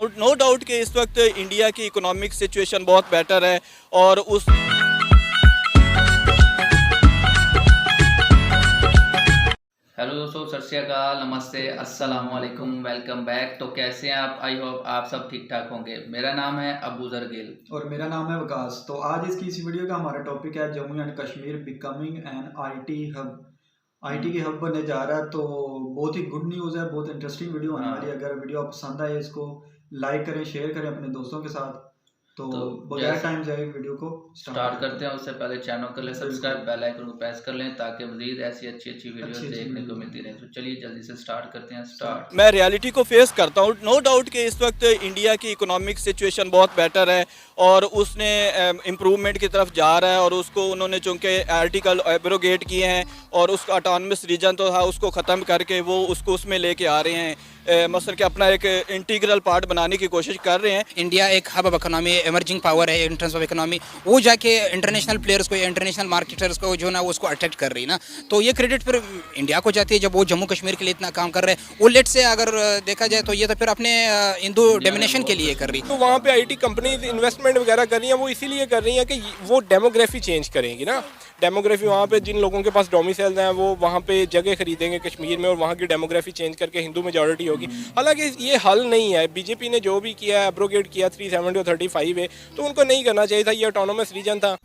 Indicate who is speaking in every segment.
Speaker 1: No doubt कि इस वक्त इंडिया की इकोनॉमिक सिचुएशन बहुत बेटर है और उस
Speaker 2: हेलो दोस्तों, सत श्री अकाल, नमस्ते, अस्सलाम वालेकुम, वेलकम बैक। तो कैसे हैं आप? आई होप आप सब ठीक ठाक होंगे। मेरा नाम है अबूजर गिल
Speaker 3: और मेरा नाम है वकास। तो आज इसकी इसी वीडियो का हमारा टॉपिक है Jammu and Kashmir becoming an IT hub. IT के हब बनने जा रहा है, तो बहुत ही गुड न्यूज़ है, बहुत इंटरेस्टिंग वीडियो होने वाली है। अगर वीडियो पसंद आए इसको लाइक करें, शेयर करें अपने दोस्तों के साथ। तो बगैर टाइम जाए वीडियो को
Speaker 2: स्टार्ट करते हैं। उससे पहले चैनल कर लें सब्सक्राइब, बेल आइकन को प्रेस कर लें ताकि मजीद ऐसी अच्छी वीडियोस देखने को मिलती रहे। तो चलिए जल्दी से स्टार्ट करते हैं। स्टार्ट।
Speaker 1: मैं रियलिटी को फेस करता हूँ। नो डाउट कि इस वक्त इंडिया की इकोनॉमिक सिचुएशन बहुत बेटर है और उसने इम्प्रूवमेंट की तरफ जा रहा है और उसको उन्होंने चूँकि आर्टिकल एब्रोगेट किए हैं और उसका ऑटोनमस रीजन तो था, उसको ख़त्म करके वो उसको उसमें लेके आ रहे हैं, मसलन कि अपना एक इंटीग्रल पार्ट बनाने की कोशिश कर रहे हैं।
Speaker 4: इंडिया एक hub of economy, emerging power है इन टर्म्स ऑफ इकोनॉमी। वो जाके इंटरनेशनल प्लेयर्स को या इंटरनेशनल मार्केटर्स को जो ना उसको अट्रैक्ट कर रही ना, तो ये क्रेडिट फिर इंडिया को जाती है जब वो जम्मू कश्मीर के लिए इतना काम कर रहे हैं। वो लेट से अगर देखा जाए तो ये तो फिर अपने हिंदू डोमिनेशन के लिए कर रही।
Speaker 5: तो वहाँ पे आईटी कंपनीज इन्वेस्टमेंट वगैरह कर रही हैं, वो इसीलिए कर रही हैं कि वो डेमोग्राफी चेंज करेंगी ना। डेमोग्राफी वहाँ पे जिन लोगों के पास डोमिसाइल्स हैं वो वहाँ पे जगह खरीदेंगे कश्मीर में और वहाँ की डेमोग्राफी चेंज करके हिंदू मेजॉरिटी होगी। हालांकि ये हल नहीं है। बीजेपी ने जो भी किया है, एब्रोगेट किया 370 और 35 है, तो उनको नहीं करना चाहिए था। ये ऑटोनोमस रीजन था।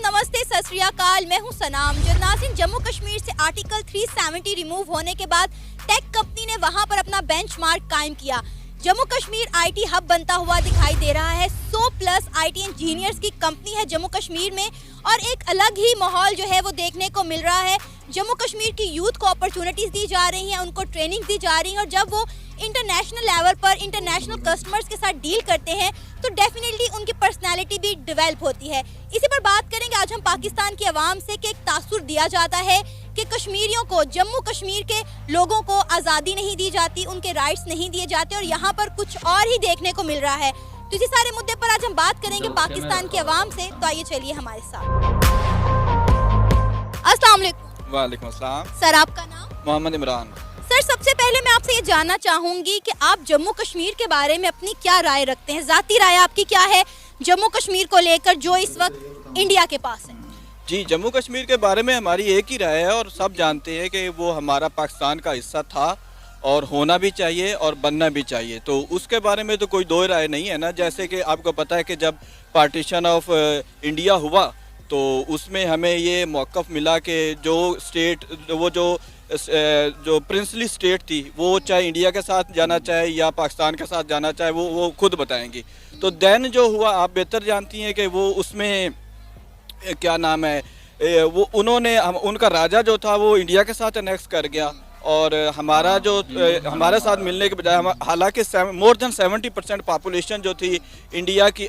Speaker 6: नमस्ते, सत श्री अकाल। मैं हूं सनाम। नाज़रीन, जम्मू कश्मीर से आर्टिकल 370 रिमूव होने के बाद टेक कंपनी ने वहां पर अपना बेंचमार्क कायम किया। जम्मू कश्मीर आईटी हब बनता हुआ दिखाई दे रहा है। 100+ आईटी इंजीनियर्स की कंपनी है जम्मू कश्मीर में और एक अलग ही माहौल जो है वो देखने को मिल रहा है। जम्मू कश्मीर की यूथ को अपॉर्चुनिटीज दी जा रही हैं, उनको ट्रेनिंग दी जा रही है और जब वो इंटरनेशनल लेवल पर इंटरनेशनल कस्टमर्स के साथ डील करते हैं तो डेफिनेटली उनकी पर्सनैलिटी भी डेवलप होती है। इसी पर बात करेंगे आज हम पाकिस्तान की आवाम से कि एक तासुर दिया जाता है कि कश्मीरियों को, जम्मू कश्मीर के लोगों को आज़ादी नहीं दी जाती, उनके राइट्स नहीं दिए जाते और यहाँ पर कुछ और ही देखने को मिल रहा है। तो इसी सारे मुद्दे पर आज हम बात करेंगे पाकिस्तान की आवाम से। तो आइए चलिए हमारे साथ। अस्सलाम वालेकुम।
Speaker 1: वालेकुम अस्सलाम।
Speaker 6: सर, आपका नाम?
Speaker 1: मोहम्मद इमरान।
Speaker 6: सर, सबसे पहले मैं आपसे ये जानना चाहूंगी कि आप जम्मू कश्मीर के बारे में अपनी क्या राय रखते हैं? ज़ाती राय आपकी क्या है जम्मू कश्मीर को लेकर जो इस वक्त इंडिया के पास है?
Speaker 1: जी, जम्मू कश्मीर के बारे में हमारी एक ही राय है और सब जानते हैं कि वो हमारा पाकिस्तान का हिस्सा था और होना भी चाहिए और बनना भी चाहिए। तो उसके बारे में तो कोई दो राय नहीं है ना। जैसे कि आपको पता है कि जब पार्टीशन ऑफ इंडिया हुआ तो उसमें हमें ये मौक़िफ़ मिला कि जो स्टेट, वो जो प्रिंसली स्टेट थी, वो चाहे इंडिया के साथ जाना चाहे या पाकिस्तान के साथ जाना चाहे, वो खुद बताएंगी। तो दैन जो हुआ आप बेहतर जानती हैं कि वो उसमें क्या नाम है, वो उन्होंने उनका राजा जो था वो इंडिया के साथ अनेक्स कर गया और हमारा जो हमारे साथ मिलने के बजाय, हालांकि मोर देन 70% पॉपुलेशन जो थी इंडिया की,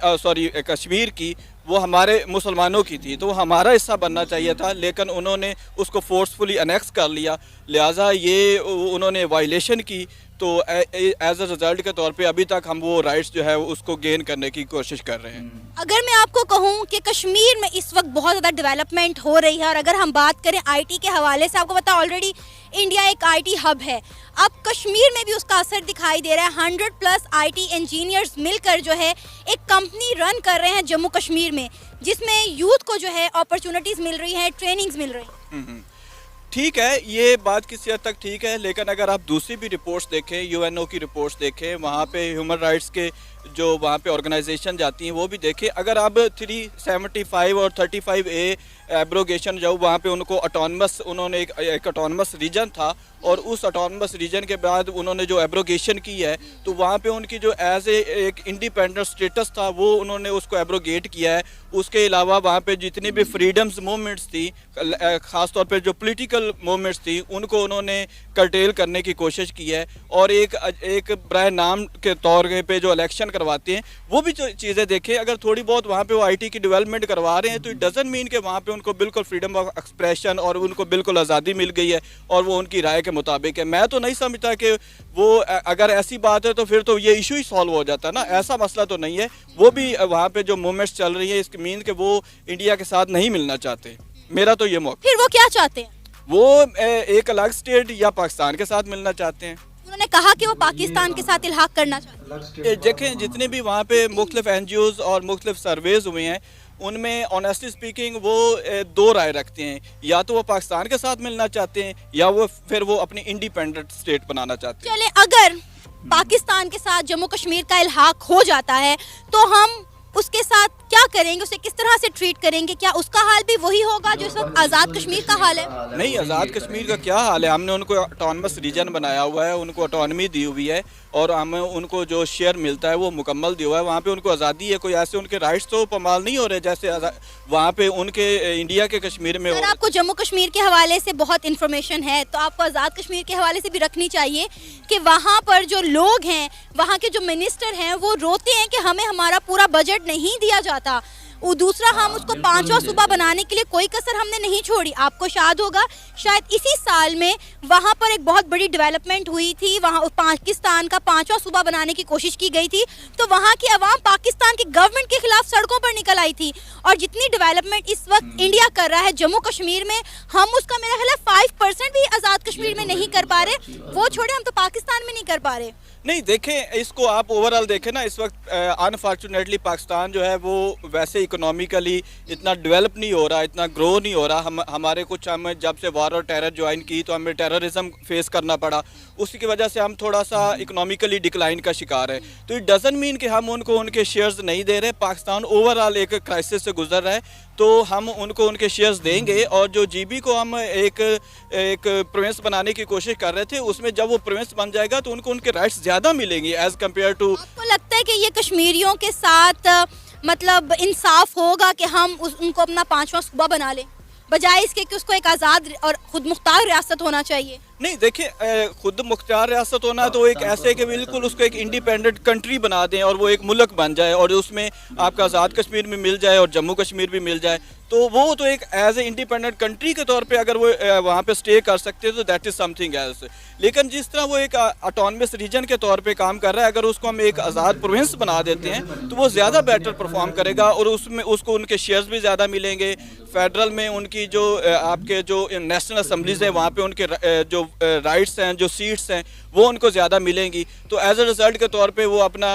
Speaker 1: कश्मीर की, वो हमारे मुसलमानों की थी, तो वो हमारा हिस्सा बनना चाहिए था, लेकिन उन्होंने उसको फोर्सफुली अनेक्स कर लिया। लिहाजा ये उन्होंने वायलेशन की। तो एज अ रिजल्ट के तौर पे अभी तक हम वो राइट्स जो है उसको गेन करने की कोशिश कर रहे हैं।
Speaker 6: अगर मैं आपको कहूँ कि कश्मीर में इस वक्त बहुत ज़्यादा डेवलपमेंट हो रही है और अगर हम बात करें आईटी के हवाले से, आपको पता ऑलरेडी इंडिया एक आईटी हब है। अब कश्मीर में भी उसका असर दिखाई दे रहा है। 100+ आईटी इंजीनियर्स मिलकर जो है एक कंपनी रन कर रहे हैं जम्मू कश्मीर में, जिसमें यूथ को जो है अपॉर्चुनिटीज़ मिल रही हैं, ट्रेनिंग्स मिल रही हैं।
Speaker 1: ठीक है, ये बात किसी हद तक ठीक है, लेकिन अगर आप दूसरी भी रिपोर्ट्स देखें, यूएनओ की रिपोर्ट्स देखें, वहाँ पे ह्यूमन राइट्स के जो वहाँ पे ऑर्गेनाइजेशन जाती हैं वो भी देखें। अगर आप 375 और 35A एब्रोगेशन जो वहाँ पे उनको ऑटोनमस, उन्होंने एक ऑटोनमस रीजन था और उस ऑटोनमस रीजन के बाद उन्होंने जो एब्रोगेशन की है तो वहाँ पे उनकी जो एज एक इंडिपेंडेंट स्टेटस था वो उन्होंने उसको एब्रोगेट किया है। उसके अलावा वहाँ पे जितनी भी फ्रीडम्स मूवमेंट्स थी, ख़ास तौर पे जो पॉलिटिकल मूवमेंट्स थी, उनको उन्होंने कर्टेल करने की कोशिश की है और एक बराह नाम के तौर पे जो इलेक्शन एजुकेशन करवाते हैं वो भी जो चीज़ें देखें। अगर थोड़ी बहुत वहाँ पे वो आईटी की डेवलपमेंट करवा रहे हैं तो इट डजंट मीन कि वहाँ पे उनको बिल्कुल फ्रीडम ऑफ एक्सप्रेशन और उनको बिल्कुल आज़ादी मिल गई है और वो उनकी राय के मुताबिक है। मैं तो नहीं समझता कि वो अगर ऐसी बात है तो फिर तो ये इशू ही सॉल्व हो जाता है ना, ऐसा मसला तो नहीं है। वो भी वहाँ पे जो मूवमेंट्स चल रही है इसके मीन कि वो इंडिया के साथ नहीं मिलना चाहते, मेरा तो ये मौका।
Speaker 6: फिर वो क्या चाहते हैं?
Speaker 1: वो एक अलग स्टेट या पाकिस्तान के साथ मिलना चाहते हैं।
Speaker 6: उन्होंने कहा कि वो पाकिस्तान के साथ इल्हाक करना चाहते हैं।
Speaker 1: देखें जितने भी वहाँ पे मुख्तलिफ NGOs और मुख्तलिफ सर्वेज हुए हैं उनमें ऑनेस्टली स्पीकिंग वो दो राय रखते हैं, या तो वो पाकिस्तान के साथ मिलना चाहते हैं या वो फिर वो अपनी इंडिपेंडेंट स्टेट बनाना चाहते हैं।
Speaker 6: चले अगर पाकिस्तान के साथ जम्मू कश्मीर का इल्हाक हो जाता है तो हम उसके साथ क्या करेंगे, उसे किस तरह से ट्रीट करेंगे? क्या उसका हाल भी वही होगा जो इस वक्त आज़ाद कश्मीर का हाल है?
Speaker 1: नहीं, आज़ाद कश्मीर का क्या हाल है? हमने उनको ऑटोनमस रीजन बनाया हुआ है, उनको ऑटोनमी दी हुई है और हमें उनको जो शेयर मिलता है वो मुकम्मल दिया हुआ है। वहाँ पे उनको आज़ादी है, कोई ऐसे उनके राइट्स तो पामाल नहीं हो रहे जैसे वहाँ पे उनके इंडिया के कश्मीर में।
Speaker 6: अगर आपको जम्मू कश्मीर के हवाले से बहुत इन्फॉर्मेशन है तो आपको आज़ाद कश्मीर के हवाले से भी रखनी चाहिए कि वहाँ पर जो लोग हैं, वहाँ के जो मिनिस्टर हैं वो रोते हैं कि हमें हमारा पूरा बजट नहीं दिया जाता। वो दूसरा, हम उसको 5वां सूबा बनाने के लिए कोई कसर हमने नहीं छोड़ी। आपको याद होगा शायद इसी साल में वहाँ पर एक बहुत बड़ी डेवलपमेंट हुई थी, वहाँ पाकिस्तान का 5वां सूबा बनाने की कोशिश की गई थी तो वहाँ की आवाम पाकिस्तान की गवर्नमेंट के खिलाफ सड़कों पर निकल आई थी। और जितनी डेवलपमेंट इस वक्त इंडिया कर रहा है जम्मू कश्मीर में, हम उसका मेरा ख्याल है 5% भी आज़ाद कश्मीर में नहीं कर पा रहे। वो छोड़े, हम तो पाकिस्तान में नहीं कर पा रहे।
Speaker 1: नहीं, देखें इसको आप ओवरऑल देखें ना, इस वक्त अनफॉर्चुनेटली पाकिस्तान जो है वो वैसे इकोनॉमिकली इतना डेवलप नहीं हो रहा, इतना ग्रो नहीं हो रहा। हमारे कुछ हम जब से वार और टेरर ज्वाइन की तो हमें टेररिज्म फेस करना पड़ा, उसकी वजह से हम थोड़ा सा इकोनॉमिकली डिक्लाइन का शिकार है। तो इट डजंट मीन कि हम उनको उनके शेयर्स नहीं दे रहे। पाकिस्तान ओवरऑल एक क्राइसिस से गुजर रहा है तो हम उनको उनके शेयर्स देंगे। और जो GB को हम एक प्रोविंस बनाने की कोशिश कर रहे थे, उसमें जब वो प्रोविंस बन जाएगा तो उनको उनके राइट्स ज़्यादा मिलेंगे एज़ कम्पेयर टू।
Speaker 6: आपको लगता है कि ये कश्मीरियों के साथ मतलब इंसाफ होगा कि हम उनको अपना 5वां सूबा बना लें बजाय इसके कि उसको एक आज़ाद और खुद मुख्तार रियासत होना चाहिए?
Speaker 1: नहीं, देखिए खुद मुख्तार रियासत होना तो एक ऐसे कि बिल्कुल उसको एक इंडिपेंडेंट कंट्री बना दें और वो एक मुल्क बन जाए और उसमें आपका आज़ाद कश्मीर भी मिल जाए और जम्मू कश्मीर भी मिल जाए, तो वो तो एक एज ए इंडिपेंडेंट कंट्री के तौर पे अगर वो वहाँ पे स्टे कर सकते हैं तो दैट इज़ समथिंग एल्स। लेकिन जिस तरह वो एक ऑटोनमस रीजन के तौर पे काम कर रहा है, अगर उसको हम एक आज़ाद प्रोविंस बना देते हैं तो वो ज़्यादा बेटर परफॉर्म करेगा और उसमें उसको उनके शेयर्स भी ज़्यादा मिलेंगे। फेडरल में उनकी जो आपके जो नेशनल असम्बलीज हैं वहाँ पे उनके जो राइट्स हैं, जो सीट्स हैं, वो उनको ज़्यादा मिलेंगी। तो एज ए रिज़ल्ट के तौर पे वो अपना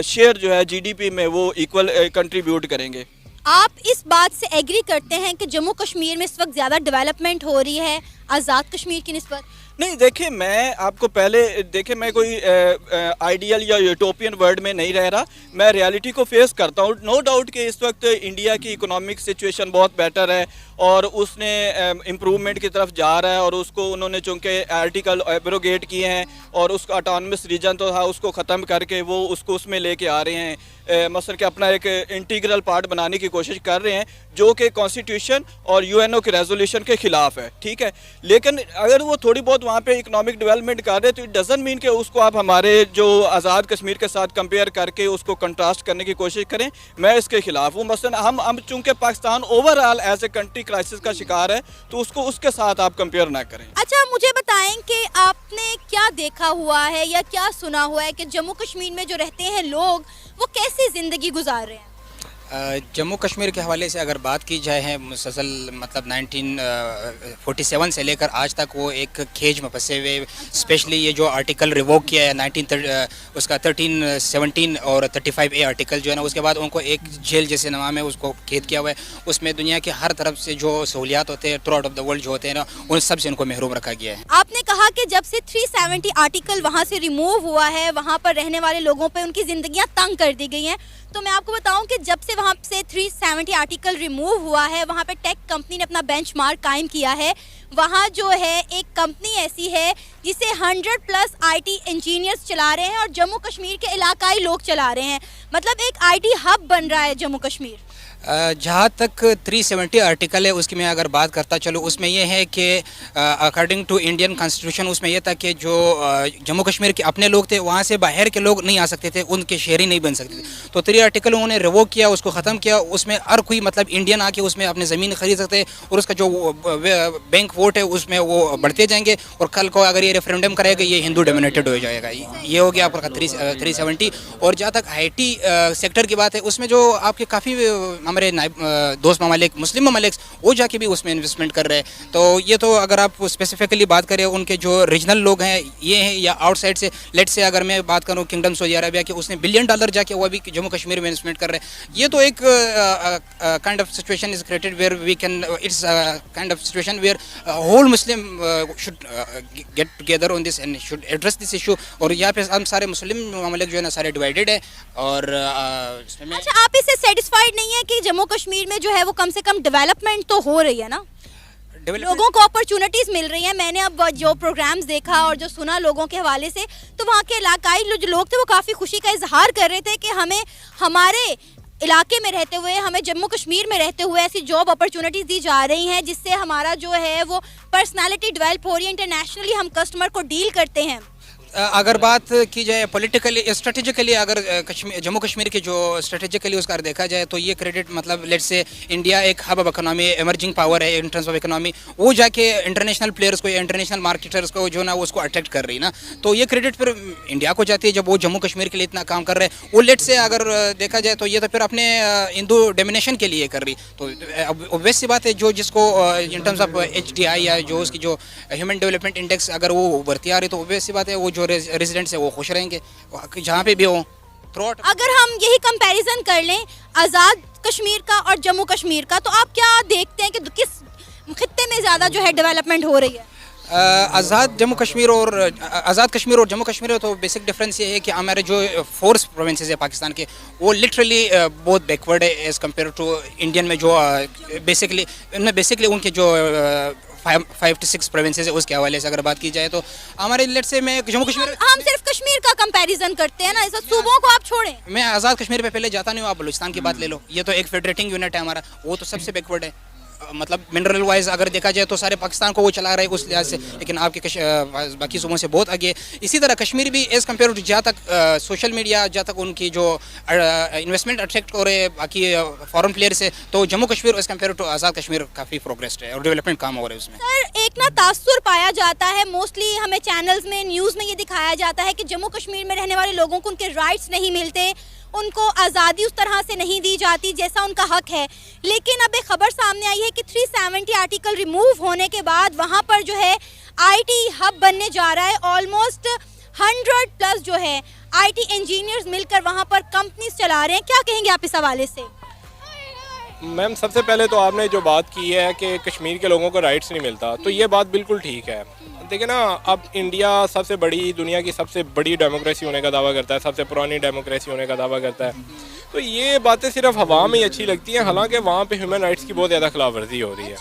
Speaker 1: शेयर जो है GDP में वो इक्वल कंट्रीब्यूट करेंगे।
Speaker 6: आप इस बात से एग्री करते हैं कि जम्मू कश्मीर में इस वक्त ज़्यादा डेवलपमेंट हो रही है आज़ाद कश्मीर की निस्बत?
Speaker 1: नहीं, देखिए मैं आपको पहले देखिए मैं कोई आइडियल या यूटोपियन वर्ल्ड में नहीं रह रहा, मैं रियलिटी को फेस करता हूँ। नो डाउट कि इस वक्त इंडिया की इकोनॉमिक सिचुएशन बहुत बेटर है और उसने इम्प्रूवमेंट की तरफ जा रहा है और उसको उन्होंने चूँकि आर्टिकल एब्रोगेट किए हैं और उसका ऑटोनमस रीजन तो था उसको ख़त्म करके वो उसको उसमें लेके आ रहे हैं, मसलन कि अपना एक इंटीग्रल पार्ट बनाने की कोशिश कर रहे हैं जो कि कॉन्स्टिट्यूशन और UNO के रेजोल्यूशन के ख़िलाफ़ है, ठीक है। लेकिन अगर वो थोड़ी बहुत वहाँ पे इकोनॉमिक डेवलपमेंट कर रहे तो इट डजंट मीन कि उसको आप हमारे जो आज़ाद कश्मीर के साथ कंपेयर करके उसको कंट्रास्ट करने की कोशिश करें। मैं इसके खिलाफ हूँ। मसलन हम चूँकि Pakistan overall as a country crisis का शिकार है तो उसको उसके साथ आप कंपेयर ना करें।
Speaker 6: अच्छा, मुझे बताएं कि आपने क्या देखा हुआ है या क्या सुना हुआ है कि जम्मू कश्मीर में जो रहते हैं लोग वो कैसी ज़िंदगी गुजार रहे हैं?
Speaker 4: जम्मू कश्मीर के हवाले से अगर बात की जाए है मुसलसल मतलब 1947 से लेकर आज तक वो एक खेज में फंसे हुए, स्पेशली ये जो आर्टिकल रिवोक किया है उसका 1317 और 35A आर्टिकल जो है ना, उसके बाद उनको एक जेल जैसे नाम है उसको कैद किया हुआ है। उसमें दुनिया के हर तरफ से जो सहूलियात होते हैं through out of the world जो होते हैं ना, उन सब से उनको महरूम रखा गया है।
Speaker 6: आपने कहा कि जब से 370 आर्टिकल वहाँ से रिमूव हुआ है वहाँ पर रहने वाले लोगों पर उनकी ज़िंदगियाँ तंग कर दी गई हैं। तो मैं आपको बताऊं कि जब से वहाँ से 370 आर्टिकल रिमूव हुआ है वहाँ पे टेक कंपनी ने अपना बेंचमार्क कायम किया है। वहाँ जो है एक कंपनी ऐसी है जिसे 100+ IT इंजीनियर्स चला रहे हैं और जम्मू कश्मीर के इलाकाई लोग चला रहे हैं। मतलब एक IT हब बन रहा है जम्मू कश्मीर।
Speaker 4: जहाँ तक 370 आर्टिकल है उसकी मैं अगर बात करता चलूँ, उसमें यह है कि अकॉर्डिंग टू इंडियन कॉन्स्टिट्यूशन उसमें यह था कि जो जम्मू कश्मीर के अपने लोग थे वहाँ से बाहर के लोग नहीं आ सकते थे, उनके शहरी नहीं बन सकते थे। तो 3 आर्टिकल उन्होंने रिवोक किया, उसको ख़त्म किया। उसमें हर कोई मतलब इंडियन आके उसमें अपने ज़मीन खरीद सकते हैं और उसका जो बैंक वोट है उसमें वो बढ़ते जाएंगे। और कल को अगर ये रेफरेंडम करेगा ये हिंदू डोमिनेटेड हो जाएगा। ये हो गया आपका 370। और जहाँ तक IT सेक्टर की बात है उसमें जो आपके काफ़ी हमारे दोस्त ममालिक मुस्लिम ममालिक वो जाके भी उसमें इन्वेस्टमेंट कर रहे हैं। तो ये तो अगर आप स्पेसिफिकली बात करें उनके जो रीजनल लोग हैं ये हैं या आउटसाइड से, लेट से अगर मैं बात करूँ किंगडम सऊदी अरबिया के, उसने $1 बिलियन जाके वो अभी जम्मू कश्मीर में इन्वेस्टमेंट कर रहे हैं। ये तो एक kind of situation is created where we can it's kind of situation where whole Muslim should get together on this and should address this issue. और यहाँ पे हम सारे मुस्लिम ममालिक जो है ना सारे डिवाइडेड है। और
Speaker 6: अच्छा, आप इससे सेटिस्फाइड नहीं है कि जम्मू कश्मीर में जो है वो कम से कम डेवलपमेंट तो हो रही है ना, लोगों को अपॉर्चुनिटीज मिल रही है? मैंने अब जो प्रोग्राम्स देखा और जो सुना लोगों के हवाले से, तो वहाँ के इलाकाई जो लोग थे वो काफ़ी खुशी का इजहार कर रहे थे कि हमें हमारे इलाके में रहते हुए, हमें जम्मू कश्मीर में रहते हुए ऐसी जॉब अपॉर्चुनिटीज दी जा रही हैं जिससे हमारा जो है वो पर्सनालिटी डेवलप हो रही है, इंटरनेशनली हम कस्टमर को डील करते हैं।
Speaker 4: अगर बात की जाए पॉलिटिकली स्ट्रेटेजिकली, अगर जम्मू कश्मीर की जो स्ट्रेटेजिकली उसका देखा जाए तो ये क्रेडिट मतलब लेट्स से इंडिया एक hub of economy, emerging power है इन टर्म्स ऑफ इकोनॉमी, वो जाके इंटरनेशनल प्लेयर्स को, इंटरनेशनल मार्केटर्स को जो ना उसको अट्रैक्ट कर रही ना, तो ये क्रेडिट फिर इंडिया को जाती है जब वो जम्मू कश्मीर के लिए इतना काम कर रहे हैं। वो लेट्स से अगर देखा जाए तो ये तो फिर अपने हिंदू डोमिनेशन के लिए कर रही। तो ऑब्वियस सी बात है जो जिसको इन टर्म्स ऑफ HDI या जो उसकी जो ह्यूमन डेवलपमेंट इंडेक्स अगर वो उभरती आ रही तो ऑब्वियस सी बात है वो जो रेजिडेंट्स है वो खुश रहेंगे जहाँ पे भी हो थ्रू आउट।
Speaker 6: अगर हम यही कंपैरिजन कर लें आज़ाद कश्मीर का और जम्मू कश्मीर का, तो आप क्या देखते हैं कि किस खित्ते में ज़्यादा जो है डेवलपमेंट हो रही है?
Speaker 4: आज़ाद कश्मीर और जम्मू कश्मीर में तो बेसिक डिफरेंस ये है कि हमारे जो 4 प्रोविंसेस है पाकिस्तान के वो लिटरली बहुत बैकवर्ड है एज़ कम्पेयर टू इंडियन में, जो बेसिकली उनके जो 5 to 6 प्रोविंसेस है उसके हवाले से अगर बात की जाए तो हमारे लेट से मैं जम्मू कश्मीर,
Speaker 6: हम सिर्फ कश्मीर का कंपैरिजन करते हैं ना, इस सूबों को आप छोड़ें।
Speaker 4: मैं आज़ाद कश्मीर पे पहले जाता नहीं हूँ। आप बलूचिस्तान की बात ले लो, ये तो एक फेडरेटिंग यूनिट है हमारा, वो तो सबसे बैकवर्ड है। मतलब मिनरल वाइज अगर देखा जाए तो सारे पाकिस्तान को वो चला रहे हैं उस लिहाज से, लेकिन आपके बाकी सूबों से बहुत आगे। इसी तरह कश्मीर भी एज़ कम्पेयर टू जहाँ तक सोशल मीडिया, जहाँ तक उनकी जो इन्वेस्टमेंट अट्रैक्ट हो रहे बाकी फॉरेन प्लेयर से, तो Jammu Kashmir as compare to Azad Kashmir काफ़ी प्रोग्रेस्ड है और डेवलपमेंट काम हो रहा है उसमें।
Speaker 6: सर, एक ना तासुर पाया जाता है, मोस्टली हमें चैनल्स में, न्यूज़ में ये दिखाया जाता है कि जम्मू कश्मीर में रहने वाले लोगों को उनके राइट्स नहीं मिलते, उनको आज़ादी उस तरह से नहीं दी जाती जैसा उनका हक है। लेकिन अब एक खबर सामने आई है कि 370 आर्टिकल रिमूव होने के बाद वहाँ पर जो है IT हब बनने जा रहा है। ऑलमोस्ट 100+ जो है IT इंजीनियर्स मिलकर वहाँ पर कंपनीज चला रहे हैं। क्या कहेंगे आप इस हवाले से?
Speaker 5: मैम, सबसे पहले तो आपने जो बात की है कि कश्मीर के लोगों को राइट्स नहीं मिलता, तो ये बात बिल्कुल ठीक है। देखिए ना, अब इंडिया सबसे बड़ी, दुनिया की सबसे बड़ी डेमोक्रेसी होने का दावा करता है, सबसे पुरानी डेमोक्रेसी होने का दावा करता है, तो ये बातें सिर्फ हवा में ही अच्छी लगती हैं। हालांकि वहाँ पे ह्यूमन राइट्स की बहुत ज़्यादा खिलाफवर्जी हो रही है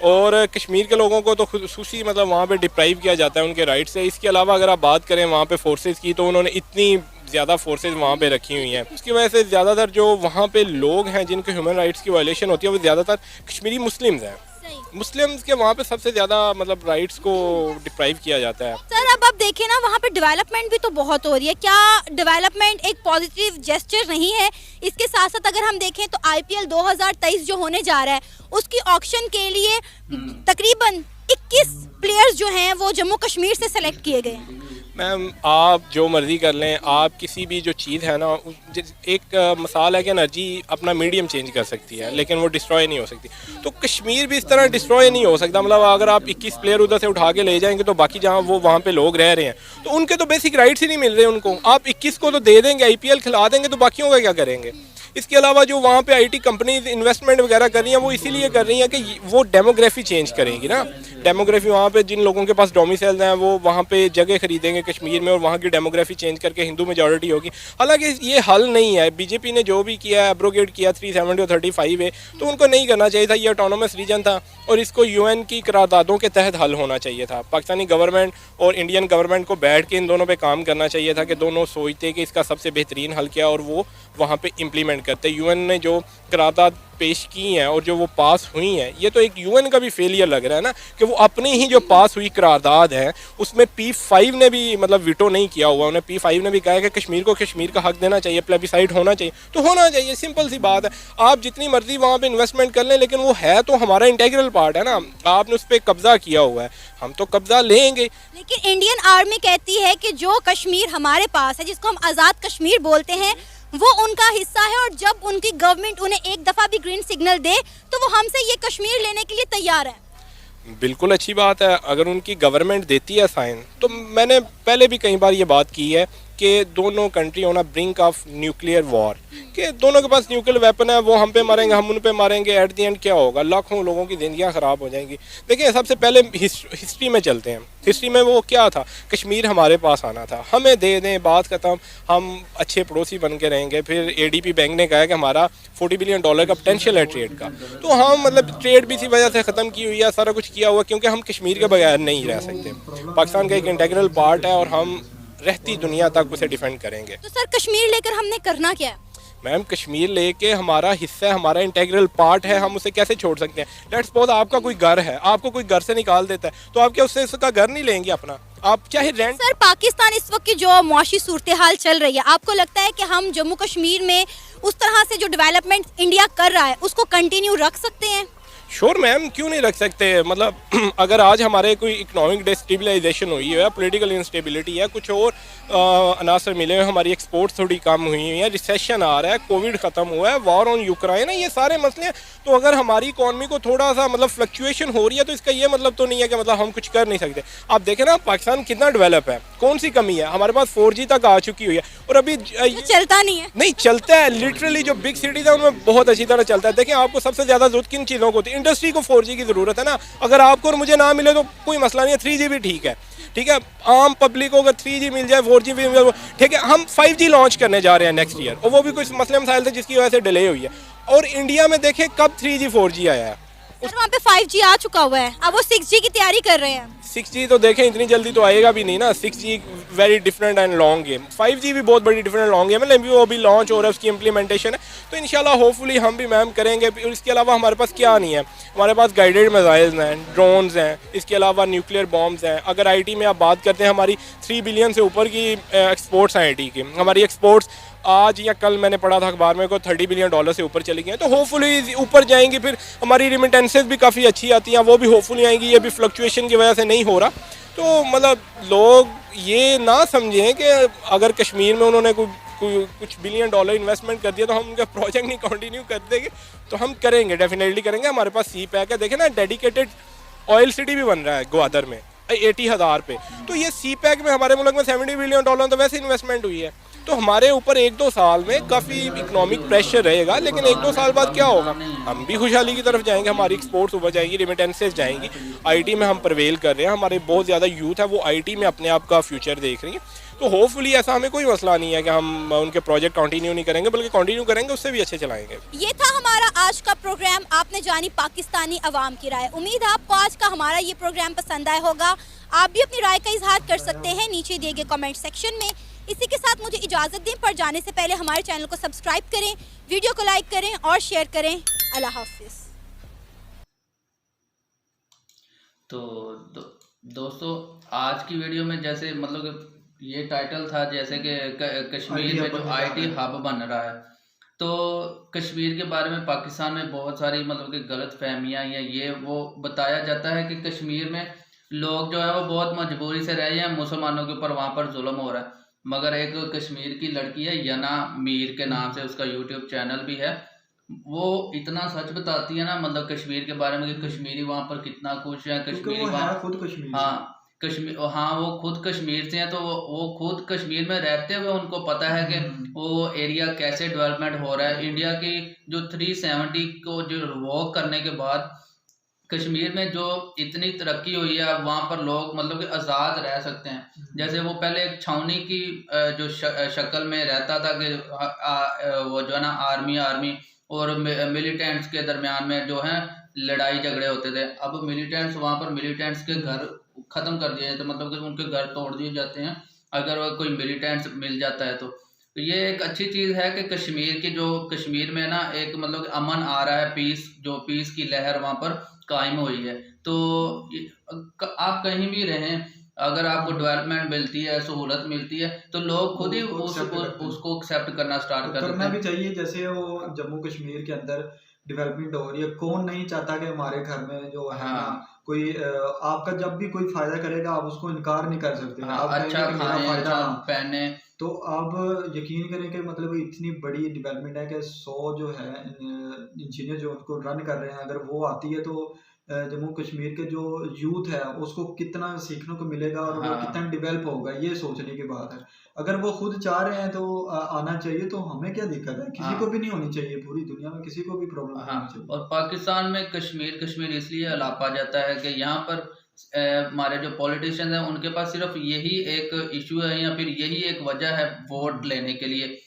Speaker 5: और कश्मीर के लोगों को तो खुसूसी मतलब वहाँ पे डिप्राइव किया जाता है उनके राइट्स से। इसके अलावा अगर आप बात करें वहाँ पे फोर्सेस की, तो उन्होंने इतनी ज़्यादा फोर्सेस वहाँ पे रखी हुई हैं, उसकी वजह से ज़्यादातर जो वहाँ पे लोग हैं जिनके ह्यूमन राइट्स की वायलेशन होती है वो ज़्यादातर कश्मीरी मुस्लिम्स हैं। मुस्लिम्स के वहाँ पे सबसे ज़्यादा मतलब राइट्स को डिप्राइव किया जाता है।
Speaker 6: सर, अब आप देखें ना, वहाँ पे डेवलपमेंट भी तो बहुत हो रही है। क्या डेवलपमेंट एक पॉजिटिव जेस्चर नहीं है? इसके साथ साथ अगर हम देखें तो IPL 2023 जो होने जा रहा है उसकी ऑक्शन के लिए तकरीबन 21 प्लेयर्स जो हैं वो जम्मू कश्मीर से सेलेक्ट किए गए हैं।
Speaker 5: मैम, आप जो मर्ज़ी कर लें, आप किसी भी जो चीज़ है ना, एक मिसाल है कि एनर्जी अपना मीडियम चेंज कर सकती है लेकिन वो डिस्ट्रॉय नहीं हो सकती। तो कश्मीर भी इस तरह डिस्ट्रॉय नहीं हो सकता। मतलब अगर आप 21 प्लेयर उधर से उठा के ले जाएंगे तो बाकी जहाँ वो वहाँ पे लोग रह रहे हैं तो उनके तो बेसिक राइट्स ही नहीं मिल रहे उनको। आप 21 को तो दे देंगे, IPL खिला देंगे, तो बाकियों का क्या करेंगे? इसके अलावा जो वहाँ पे IT कंपनीज इन्वेस्टमेंट वगैरह कर रही हैं वो इसीलिए कर रही हैं कि वो डेमोग्राफी चेंज करेंगी ना। डेमोग्राफी वहाँ पे जिन लोगों के पास डोमिसाइल हैं वो वहाँ पे जगह खरीदेंगे कश्मीर में और वहाँ की डेमोग्राफी चेंज करके हिंदू मेजॉरिटी होगी। हालांकि ये हल नहीं है। BJP ने जो भी किया है, एब्रोगेट किया 370 और 35A, तो उनको नहीं करना चाहिए था। ये ऑटोनोमस रीजन था और इसको UN की करारदादों के तहत हल होना चाहिए था। पाकिस्तानी गवर्नमेंट और इंडियन गवर्नमेंट को बैठ के इन दोनों पर काम करना चाहिए था कि दोनों सोचते कि इसका सबसे बेहतरीन हल क्या और वो वहाँ पर इम्प्लीमेंट इम्प्लीमेंट करते। यूएन ने जो करारदाद पेश की हैं और जो वो पास हुई हैं, ये तो एक यूएन का भी फेलियर लग रहा है ना, कि वो अपनी ही जो पास हुई करारदाद है उसमें P5 ने भी मतलब वीटो नहीं किया हुआ। उन्हें P5 ने भी कहा है कि कश्मीर को कश्मीर का हक देना चाहिए, प्लेबिसाइड होना चाहिए, तो होना चाहिए, सिंपल सी बात है। आप जितनी मर्जी वहाँ पे इन्वेस्टमेंट कर लें, लेकिन वो है तो हमारा इंटीग्रल पार्ट है ना, आपने उस पर कब्जा किया हुआ है, हम तो कब्जा लेंगे।
Speaker 6: लेकिन इंडियन आर्मी कहती है कि जो कश्मीर हमारे पास है, जिसको हम आज़ाद कश्मीर बोलते हैं, वो उनका हिस्सा है, और जब उनकी गवर्नमेंट उन्हें एक दफ़ा भी ग्रीन सिग्नल दे तो वो हमसे ये कश्मीर लेने के लिए तैयार है।
Speaker 5: बिल्कुल अच्छी बात है, अगर उनकी गवर्नमेंट देती है साइन। तो मैंने पहले भी कई बार ये बात की है कि दोनों country on a brink of nuclear war, कि दोनों के पास न्यूक्लियर वेपन है, वो हम पे मारेंगे, हम उन पे मारेंगे, एट दी एंड क्या होगा, लाखों लोगों की ज़िंदगियां ख़राब हो जाएंगी। देखिए, सबसे पहले हिस्ट्री में चलते हैं। हिस्ट्री में वो क्या था, कश्मीर हमारे पास आना था, हमें दे दें, बात ख़त्म, हम अच्छे पड़ोसी बन के रहेंगे। फिर ADP बैंक ने कहा है कि हमारा $40 बिलियन का पोटेंशियल है ट्रेड का, तो हम मतलब ट्रेड भी इसी वजह से ख़त्म की हुई है, सारा कुछ किया हुआ, क्योंकि हम कश्मीर के बगैर नहीं रह सकते। पाकिस्तान का एक इंटीग्रल पार्ट है और हम रहती दुनिया तक उसे डिफेंड करेंगे।
Speaker 6: तो सर, कश्मीर लेकर हमने करना क्या है?
Speaker 5: मैम, कश्मीर लेके हमारा हिस्सा है, हमारा इंटीग्रल पार्ट है, हम उसे कैसे छोड़ सकते हैं? लेट्स सपोज आपका कोई घर है, आपको कोई घर से निकाल देता है, तो आप क्या उससे उसका घर नहीं लेंगे अपना? आप चाहे रेंट।
Speaker 6: सर, पाकिस्तान इस वक्त की जो मुआशी सूरत हाल चल रही है, आपको लगता है कि हम जम्मू कश्मीर में उस तरह से जो डेवलपमेंट इंडिया कर रहा है उसको कंटिन्यू रख सकते हैं?
Speaker 5: श्योर मैम, क्यों नहीं रख सकते? मतलब अगर आज हमारे कोई इकोनॉमिक डिस्टेबलाइजेशन हुई है, पॉलिटिकल इंस्टेबिलिटी है, कुछ और अनासर मिले हैं, हमारी एक्सपोर्ट्स थोड़ी कम हुई है, रिसेशन आ रहा है, कोविड ख़त्म हुआ है, वॉर ऑन यूक्रेन है, ये सारे मसले हैं। तो अगर हमारी इकॉनमी को थोड़ा सा मतलब फ्लक्चुएशन हो रही है, तो इसका ये मतलब तो नहीं है कि मतलब हम कुछ कर नहीं सकते। आप देखें ना, पाकिस्तान कितना डेवलप है, कौन सी कमी है? हमारे पास 4G तक आ चुकी हुई है, और अभी
Speaker 6: चलता नहीं है।
Speaker 5: नहीं चलता है, लिटरली जो बिग सिटीज है उनमें बहुत अच्छी तरह चलता है। देखिए, आपको सबसे ज़्यादा जरूरत किन चीज़ों को होती है? इंडस्ट्री को 4G की ज़रूरत है ना। अगर आपको और मुझे ना मिले तो कोई मसला नहीं है, 3G भी ठीक है, ठीक है। आम पब्लिक को अगर 3G मिल जाए, 4G भी मिल जाए, ठीक है। हम 5G लॉन्च करने जा रहे हैं नेक्स्ट ईयर, और वो भी कुछ मसले मसाइल थे जिसकी वजह से डिले हुई है। और इंडिया में देखें कब 3G 4G आया है।
Speaker 6: सर, वहाँ पे 5G आ चुका हुआ है, अब वो 6G की तैयारी कर रहे हैं।
Speaker 5: 6G तो देखें इतनी जल्दी तो आएगा भी नहीं ना। 6G very different and long game. 5G भी बहुत बड़ी डिफरेंट लॉन्ग गेम है, लेकिन वो भी लॉन्च हो रहा है, उसकी इम्प्लीमेंटेशन है। तो इंशाल्लाह होपफुली हम भी मैम करेंगे। इसके अलावा हमारे पास क्या नहीं है? हमारे पास गाइडेड मिसाइल्स हैं, ड्रोन्स हैं, इसके अलावा न्यूक्लियर बॉम्ब्स हैं। अगर IT में आप बात करते हैं, हमारी 3 बिलियन से ऊपर की एक्सपोर्ट्स हैं IT की। हमारी एक्सपोर्ट्स आज या कल मैंने पढ़ा था अखबार में को $30 बिलियन से ऊपर चली गई हैं। तो होपफुली ऊपर जाएंगी। फिर हमारी रिमिटेंसेस भी काफ़ी अच्छी आती हैं, वो भी होपफुली आएंगी। ये भी फ्लक्चुएशन की वजह से नहीं हो रहा। तो मतलब लोग ये ना समझें कि अगर कश्मीर में उन्होंने कुछ $1 बिलियन इन्वेस्टमेंट कर दिया तो हम उनका प्रोजेक्ट नहीं कंटिन्यू कर देंगे। तो हम करेंगे, डेफिनेटली करेंगे। हमारे पास CPEC है। देखें ना, डेडिकेटेड ऑयल सिटी भी बन रहा है ग्वादर में 80,000 पे। तो ये CPEC में हमारे मुल्क में $70 बिलियन तो वैसे इन्वेस्टमेंट हुई है। तो हमारे ऊपर 1-2 साल में काफ़ी इकोनॉमिक प्रेशर रहेगा, लेकिन 1-2 साल बाद क्या होगा? हम भी खुशहाली की तरफ जाएंगे, हमारी एक्सपोर्ट्स ऊपर जाएंगी, रिमिटेंसेस जाएंगी। IT में हम प्रवेल कर रहे हैं, हमारे बहुत ज़्यादा यूथ है वो IT में अपने आप का फ्यूचर देख रही है। तो होपफुली ऐसा हमें कोई मसला नहीं है कि हम उनके प्रोजेक्ट कंटिन्यू नहीं करेंगे, बल्कि कंटिन्यू करेंगे, उससे भी अच्छे चलाएंगे।
Speaker 6: ये था हमारा आज का प्रोग्राम। आपने जानी पाकिस्तानी अवाम की राय। उम्मीद है आपको आज का हमारा ये प्रोग्राम पसंद आया होगा। आप भी अपनी राय का इजहार कर सकते हैं नीचे दिए गए कमेंट सेक्शन में। इसी के साथ मुझे इजाज़त दें, पर जाने से पहले हमारे चैनल को सब्सक्राइब करें, वीडियो को लाइक करें और शेयर करें। अल्लाह हाफिज़।
Speaker 2: तो दोस्तों, आज की वीडियो में जैसे मतलब ये टाइटल था जैसे कि कश्मीर में जो IT हब बन रहा है, तो कश्मीर के बारे में पाकिस्तान में बहुत सारी मतलब कि गलत फहमियाँ या ये वो बताया जाता है कि कश्मीर में लोग जो है वो बहुत मजबूरी से रहे हैं, मुसलमानों के ऊपर वहाँ पर जुल्म हो रहा है। मगर एक कश्मीर की लड़की है यना मीर के नाम से, उसका YouTube चैनल भी है, वो इतना सच बताती है ना मतलब कश्मीर के बारे में कि कश्मीरी वहाँ पर कितना कुछ है। कश्मीरी वहाँ
Speaker 3: खुद कश्मीर,
Speaker 2: हाँ कश्मीर, हाँ वो खुद कश्मीर से हैं। तो वो खुद कश्मीर में रहते हुए उनको पता है कि वो एरिया कैसे डेवलपमेंट हो रहा है। इंडिया की जो 370 को जो वॉक करने के बाद कश्मीर में जो इतनी तरक्की हुई है, वहाँ पर लोग मतलब कि आज़ाद रह सकते हैं। जैसे वो पहले एक छावनी की जो शक्ल में रहता था कि वो जो है ना आर्मी और मिलिटेंट्स के दरमियान में जो है लड़ाई झगड़े होते थे। अब मिलिटेंट्स वहाँ पर मिलिटेंट्स के घर ख़त्म कर दिए जाते, मतलब कि उनके घर तोड़ दिए जाते हैं अगर वो कोई मिलिटेंट्स मिल जाता है तो। तो ये एक अच्छी चीज़ है कि कश्मीर में ना एक मतलब अमन आ रहा है, पीस की लहर वहाँ पर कायम हुई है। तो आप कहीं भी रहें, अगर आपको डेवलपमेंट मिलती है, सहूलत मिलती है, तो लोग खुद ही उसको एक्सेप्ट करना स्टार्ट कर देते
Speaker 3: करना
Speaker 2: हैं।
Speaker 3: भी चाहिए। जैसे वो जम्मू कश्मीर के अंदर डेवलपमेंट हो रही है, कौन नहीं चाहता कि हमारे घर में जो है ना
Speaker 2: हाँ
Speaker 3: कोई आपका जब भी कोई फायदा करेगा आप उसको इनकार नहीं कर सकते।
Speaker 2: हाँ,
Speaker 3: आप
Speaker 2: अच्छा
Speaker 3: कहेंगे कि मेरा
Speaker 2: खाएं,
Speaker 3: फायदा,
Speaker 2: अच्छा
Speaker 3: हाँ।
Speaker 2: पहने।
Speaker 3: तो आप यकीन करें कि मतलब इतनी बड़ी डेवलपमेंट है कि 100 जो है इंजीनियर जो उनको रन कर रहे हैं, अगर वो आती है तो जम्मू कश्मीर के जो यूथ है उसको कितना सीखने को मिलेगा और वो कितना
Speaker 2: हाँ
Speaker 3: डेवलप होगा, ये सोचने की बात है। अगर वो खुद चाह रहे हैं तो आना चाहिए, तो हमें क्या दिक्कत है? किसी को
Speaker 2: हाँ
Speaker 3: भी नहीं होनी चाहिए, पूरी दुनिया में किसी को भी प्रॉब्लम नहीं
Speaker 2: हाँ।
Speaker 3: होनी चाहिए।
Speaker 2: और पाकिस्तान में कश्मीर इसलिए अलापा जाता है कि यहाँ पर हमारे जो पॉलिटिशियंस हैं उनके पास सिर्फ यही एक इशू है या फिर यही एक वजह है वोट लेने के लिए।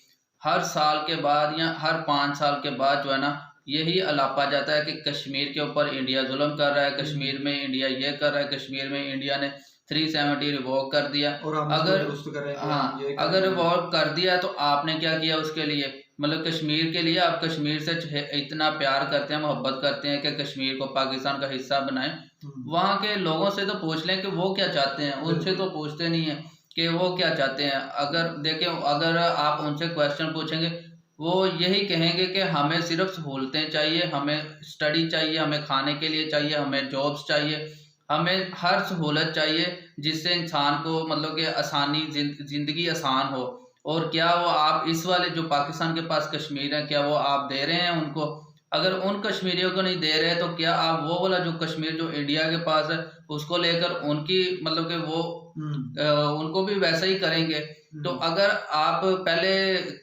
Speaker 2: हर साल के बाद या हर 5 साल के बाद जो है ना, यही अलापा जाता है कि कश्मीर के ऊपर इंडिया जुल्म कर रहा है, कश्मीर में इंडिया ये कर रहा है, कश्मीर में इंडिया ने 370 रिवोक कर दिया।
Speaker 3: और हम इसको
Speaker 2: अगर
Speaker 3: दुरुस्त करेंगे, हम
Speaker 2: हाँ,
Speaker 3: ये
Speaker 2: अगर
Speaker 3: करेंगे।
Speaker 2: रिवोक कर दिया तो आपने क्या किया उसके लिए? मतलब कश्मीर के लिए आप कश्मीर से इतना प्यार करते हैं, मोहब्बत करते हैं कि कश्मीर को पाकिस्तान का हिस्सा बनाएं। वहाँ के लोगों से तो पूछ लें कि वो क्या चाहते हैं, उनसे तो पूछते नहीं है कि वो क्या चाहते हैं। अगर देखें, अगर आप उनसे क्वेश्चन पूछेंगे वो यही कहेंगे कि हमें सिर्फ सहूलतें चाहिए, हमें स्टडी चाहिए, हमें खाने के लिए चाहिए, हमें जॉब्स चाहिए, हमें हर सहूलत चाहिए जिससे इंसान को मतलब कि आसानी जिंदगी आसान हो। और क्या वो आप इस वाले जो पाकिस्तान के पास कश्मीर है, क्या वो आप दे रहे हैं उनको? अगर उन कश्मीरियों को नहीं दे रहे तो क्या आप वो वाला जो कश्मीर जो इंडिया के पास है उसको लेकर उनकी मतलब कि वो उनको भी वैसा ही करेंगे? तो अगर आप पहले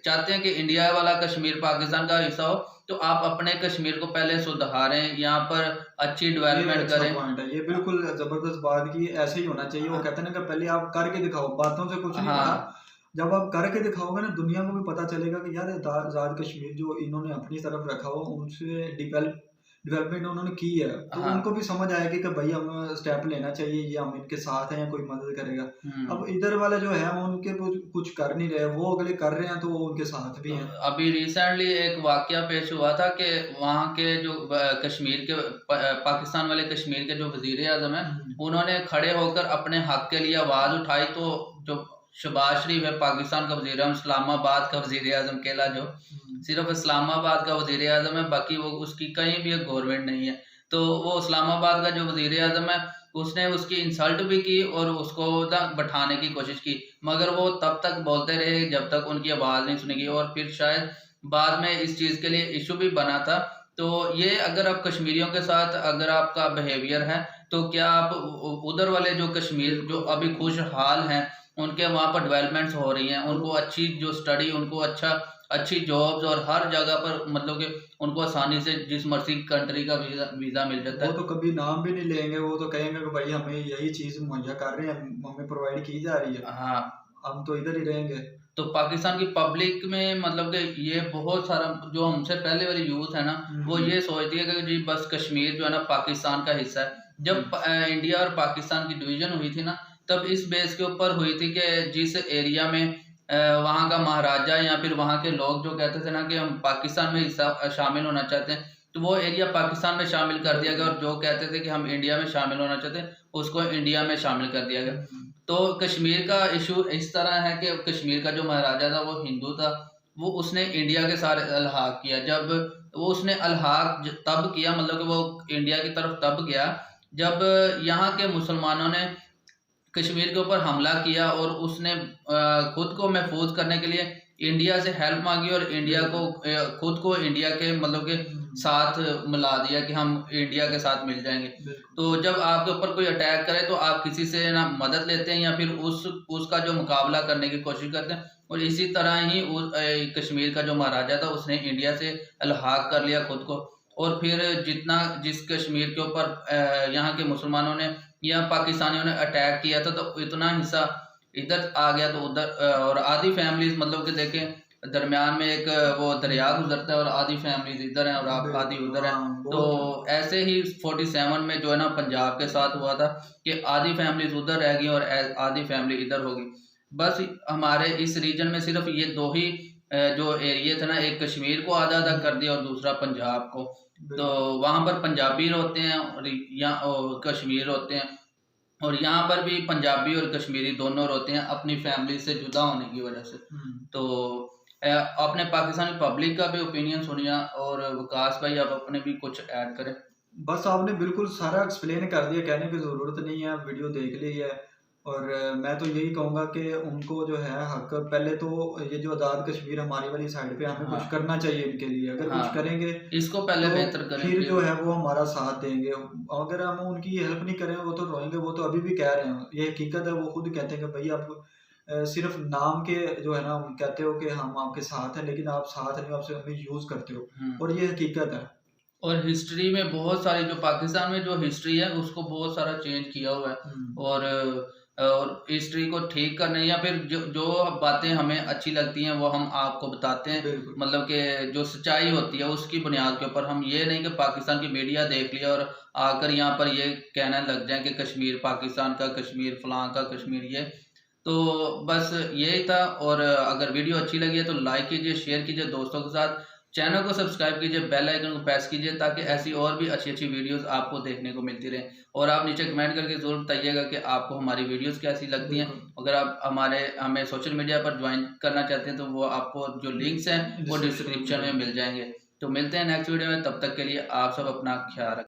Speaker 2: चाहते हैं कि इंडिया वाला कश्मीर पाकिस्तान का हिस्सा हो तो आप अपने कश्मीर को पहले सुधारें, यहाँ पर अच्छी
Speaker 3: ये
Speaker 2: डेवलपमेंट
Speaker 3: अच्छा
Speaker 2: करें।
Speaker 3: पॉइंट है, ये बिल्कुल जबरदस्त बात की। ऐसे ही होना चाहिए। वो कहते हैं ना कि पहले आप करके दिखाओ, बातों से कुछ नहीं
Speaker 2: हाँ
Speaker 3: होता। जब आप करके दिखाओगे ना, दुनिया को भी पता चलेगा कि यार आजाद कश्मीर जो इन्होंने अपनी तरफ रखा हो, उनसे डेवलपमेंट उन्होंने की है, तो
Speaker 2: हाँ।
Speaker 3: उनको भी समझ आएगी कि भाई हमें स्टेप लेना चाहिए, ये हम इनके साथ हैं या कोई मदद करेगा।
Speaker 2: हम्म।
Speaker 3: अब इधर वाले जो है उनके कुछ कर नहीं रहे, वो अगले कर रहे हैं तो वो उनके साथ भी हैं।
Speaker 2: अभी रिसेंटली एक वाकया पेश हुआ था कि वहाँ के जो कश्मीर के पाकिस्तान वाले कश्मीर के जो वजीर आजम है उन्होंने खड़े होकर अपने हक के लिए आवाज उठाई। तो जो शहबाज शरीफ है पाकिस्तान का वजीर आजम, इस्लामाबाद का वजीर आजम केला, जो सिर्फ इस्लामाबाद का वजीर आजम है, बाकी वो उसकी कहीं भी एक गवर्नमेंट नहीं है। तो वो इस्लामाबाद का जो वजीर आजम है उसने उसकी इंसल्ट भी की और उसको बैठाने की कोशिश की, मगर वो तब तक बोलते रहे जब तक उनकी आवाज़ नहीं सुनेगी। और फिर शायद बाद में इस चीज़ के लिए इशू भी बना था। तो ये अगर आप कश्मीरियों के साथ अगर आपका बिहेवियर है तो क्या आप उधर वाले जो कश्मीर जो अभी खुशहाल हैं उनके वहाँ पर डेवलपमेंट्स हो रही हैं, उनको अच्छी जो स्टडी, उनको अच्छी जॉब्स और हर जगह पर मतलब कि उनको आसानी से जिस मर्जी कंट्री का वीज़ा मिल जाता
Speaker 3: वो
Speaker 2: है।
Speaker 3: तो कभी नाम भी नहीं लेंगे, वो तो कहेंगे कि भाई हमें यही चीज मुहैया कर रहे हैं, हमें प्रोवाइड की जा रही है,
Speaker 2: हाँ,
Speaker 3: हम तो इधर ही रहेंगे।
Speaker 2: तो पाकिस्तान की पब्लिक में मतलब कि ये बहुत सारा जो हमसे पहले वाली यूथ है ना वो ये सोचती है कि जी बस कश्मीर जो है ना पाकिस्तान का हिस्सा है। जब इंडिया और पाकिस्तान की डिवीजन हुई थी ना, तब इस बेस के ऊपर हुई थी कि जिस एरिया में वहाँ का महाराजा या फिर वहाँ के लोग जो कहते थे ना कि हम पाकिस्तान में हिस्सा शामिल होना चाहते हैं, तो वो एरिया पाकिस्तान में शामिल कर दिया गया। और जो कहते थे कि हम इंडिया में शामिल होना चाहते हैं उसको इंडिया में शामिल कर दिया गया। तो कश्मीर का इशू इस तरह है कि कश्मीर का जो महाराजा था वो हिंदू था, वो उसने इंडिया के साथ अलहाक किया। जब वो उसने अलहाक तब किया, मतलब कि वो इंडिया की तरफ तब गया जब यहाँ के मुसलमानों ने कश्मीर के ऊपर हमला किया और उसने खुद को महफूज करने के लिए इंडिया से हेल्प मांगी और इंडिया को खुद को इंडिया के मतलब के साथ मिला दिया कि हम इंडिया के साथ मिल जाएंगे। तो जब आपके ऊपर कोई अटैक करे तो आप किसी से ना मदद लेते हैं या फिर उसका जो मुकाबला करने की कोशिश करते हैं। और इसी तरह ही कश्मीर का जो महाराजा था उसने इंडिया से अलहाक कर लिया खुद को। और फिर जिस कश्मीर के ऊपर यहाँ के मुसलमानों ने या पाकिस्तानियों ने अटैक किया था तो इतना हिस्सा इधर आ गया तो उधर, और आधी फैमिलीज मतलब कि देखें दरमियान में एक वो दरिया गुजरता है और आधी फैमिलीज इधर हैं और आधी उधर हैं। तो ऐसे ही 47 में जो है ना पंजाब के साथ हुआ था कि आधी फैमिलीज उधर रह गई और आधी फैमिली इधर होगी। बस हमारे इस रीजन में सिर्फ ये दो ही जो एरिया थे ना, एक कश्मीर को आधा आधा कर दिया और दूसरा पंजाब को। तो वहाँ पर पंजाबी होते हैं और यहाँ कश्मीर होते हैं, और यहाँ पर भी पंजाबी और कश्मीरी दोनों होते हैं अपनी फैमिली से जुदा होने की वजह से। तो आपने पाकिस्तानी पब्लिक का भी ओपिनियन सुनिया, और विकास भाई आप अपने भी कुछ ऐड करें।
Speaker 3: बस आपने बिल्कुल सारा एक्सप्लेन कर दिया, कहने की ज़रूरत नहीं है, वीडियो देख ली है। और मैं तो यही कहूँगा कि उनको जो है हक, पहले तो ये जो आज़ाद कश्मीर हमारी वाली साइड पे हमें कुछ करना चाहिए इनके लिए। अगर कुछ करेंगे
Speaker 2: इसको पहले
Speaker 3: तो
Speaker 2: बेहतर करेंगे,
Speaker 3: फिर जो है वो हमारा साथ देंगे। अगर हम उनकी हेल्प नहीं करें वो तो रोएंगे। वो तो अभी भी कह रहे हैं, ये हकीकत है, वो खुद कहते हैं कि भाई आप सिर्फ नाम के जो है ना कहते हो कि हम आपके साथ हैं, लेकिन आप साथ नहीं, आपसे हमें यूज़ करते हो, और ये हकीकत है।
Speaker 2: और हिस्ट्री में बहुत सारी जो पाकिस्तान में जो हिस्ट्री है उसको बहुत सारा चेंज किया हुआ है, और हिस्ट्री को ठीक करने या फिर जो बातें हमें अच्छी लगती हैं वो हम आपको बताते हैं। मतलब कि जो सच्चाई होती है उसकी बुनियाद के ऊपर, हम ये नहीं कि पाकिस्तान की मीडिया देख लिया और आकर यहाँ पर ये कहने लग जाए कि कश्मीर पाकिस्तान का, कश्मीर फलां का, कश्मीर ये। तो बस यही था। और अगर वीडियो अच्छी लगी है तो लाइक कीजिए, शेयर कीजिए दोस्तों के साथ, चैनल को सब्सक्राइब कीजिए, बेल आइकन को प्रेस कीजिए, ताकि ऐसी और भी अच्छी अच्छी वीडियोस आपको देखने को मिलती रहे। और आप नीचे कमेंट करके जरूर बताइएगा कि आपको हमारी वीडियोस कैसी लगती हैं। अगर आप हमें सोशल मीडिया पर ज्वाइन करना चाहते हैं तो वो आपको जो लिंक्स हैं वो डिस्क्रिप्शन में मिल जाएंगे। तो मिलते हैं नेक्स्ट वीडियो में, तब तक के लिए आप सब अपना ख्याल रखें।